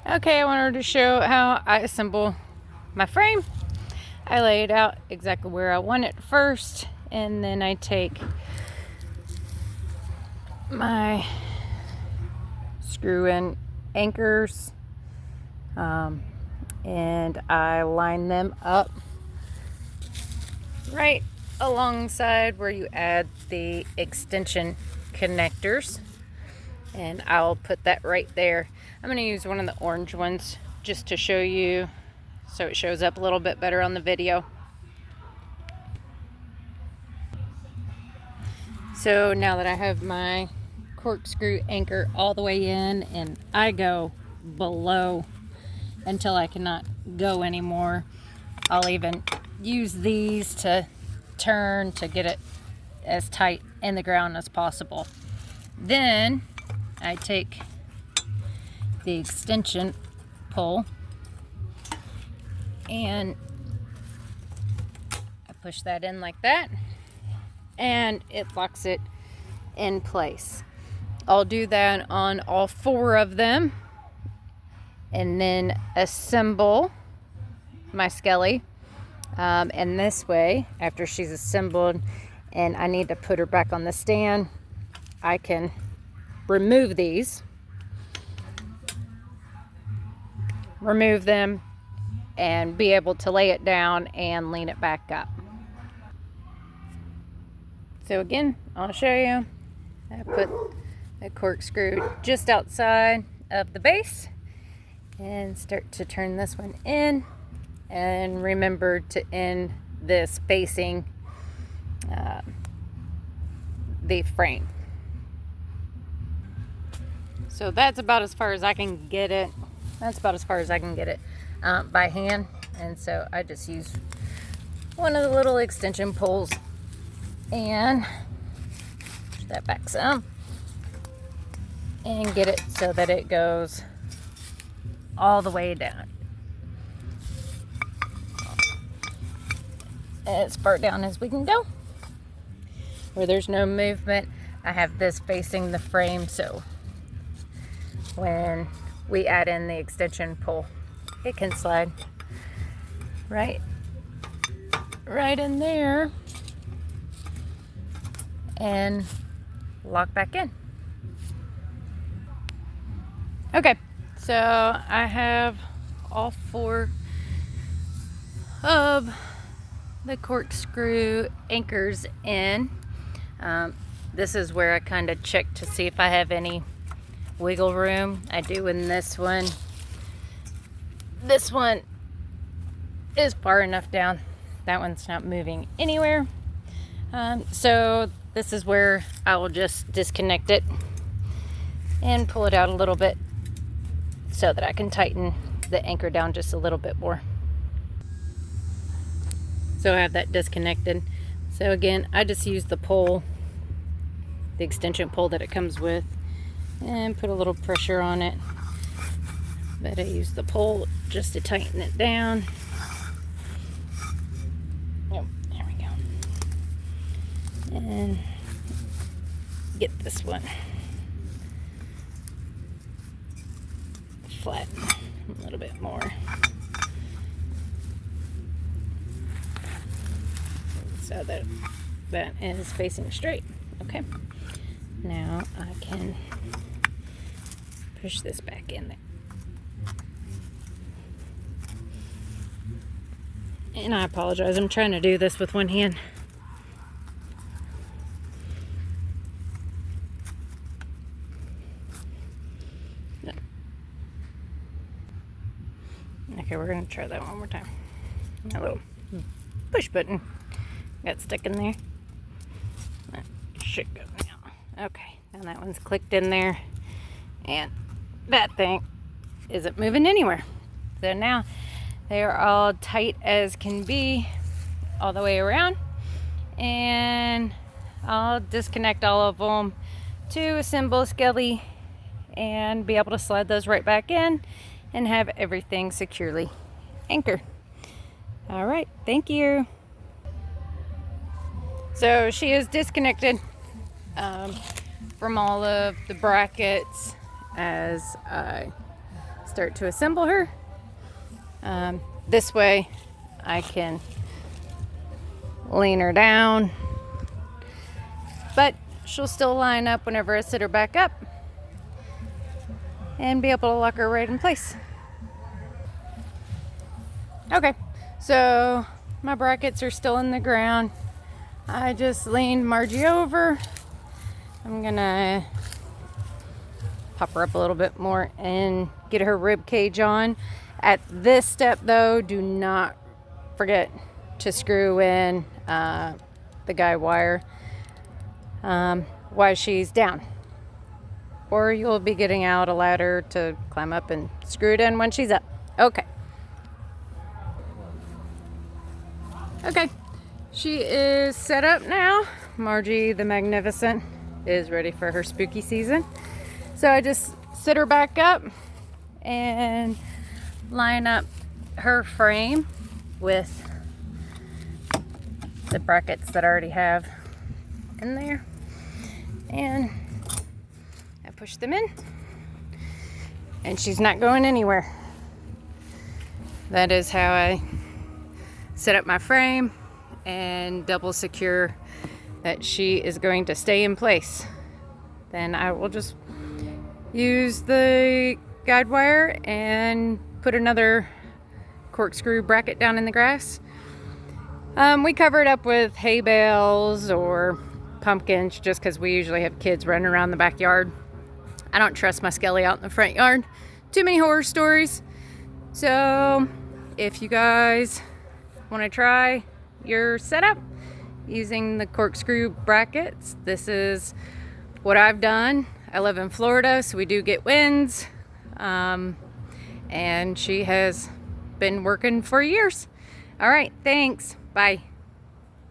Okay, I wanted to show how I assemble my frame. I lay it out exactly where I want it first, and then I take my screw-in anchors and I line them up right alongside where you add the extension connectors, and I'll put that right there. I'm going to use one of the orange ones just to show you so it shows up a little bit better on the video. So now that I have my corkscrew anchor all the way in, and I go below until I cannot go anymore, I'll even use these to turn to get it as tight in the ground as possible. Then I take the extension pull and I push that in like that, and it locks it in place. I'll do that on all 4 of them and then assemble my skelly. And this way, after she's assembled and I need to put her back on the stand, I can remove these, remove them, and be able to lay it down and lean it back up. So again, I'll show you. I put a corkscrew just outside of the base and start to turn this one in, and remember to end this facing the frame. So that's about as far as I can get it. By hand, and so I just use one of the little extension poles and push that back some and get it so that it goes all the way down, as far down as we can go, where there's no movement. I have this facing the frame, so when we add in the extension pole, it can slide right in there and lock back in. Okay, so I have all 4 of the corkscrew anchors in. This is where I kind of check to see if I have any wiggle room. I do in this one. This one is far enough down. That one's not moving anywhere. So this is where I will just disconnect it and pull it out a little bit so that I can tighten the anchor down just a little bit more. So I have that disconnected. So again, I just use the pole, the extension pole that it comes with, and put a little pressure on it. But I use the pole just to tighten it down. Oh, there we go. And get this one flat a little bit more. So that is facing straight. Okay. Now I can push this back in there. And I apologize, I'm trying to do this with one hand. Okay, we're going to try that one more time. A little push button got stuck in there. That should go now. Okay, now that one's clicked in there, and that thing isn't moving anywhere. So now they are all tight as can be all the way around, and I'll disconnect all of them to assemble skelly and be able to slide those right back in and have everything securely anchored. All right, thank you. So she is disconnected from all of the brackets as I start to assemble her. This way I can lean her down, but she'll still line up whenever I sit her back up and be able to lock her right in place. Okay, so my brackets are still in the ground. I just leaned Margie over. I'm gonna pop her up a little bit more and get her rib cage on. At this step though, do not forget to screw in the guide wire while she's down, or you'll be getting out a ladder to climb up and screw it in when she's up. Okay, she is set up now. Margie the Magnificent is ready for her spooky season. So I just sit her back up and line up her frame with the brackets that I already have in there, and I push them in, and she's not going anywhere. That is how I set up my frame and double secure that she is going to stay in place. Then I will just use the guide wire and put another corkscrew bracket down in the grass. We cover it up with hay bales or pumpkins just because we usually have kids running around the backyard. I don't trust my skelly out in the front yard. Too many horror stories. So if you guys want to try your setup using the corkscrew brackets, this is what I've done. I live in Florida, so we do get winds. And she has been working for years. All right, thanks. Bye.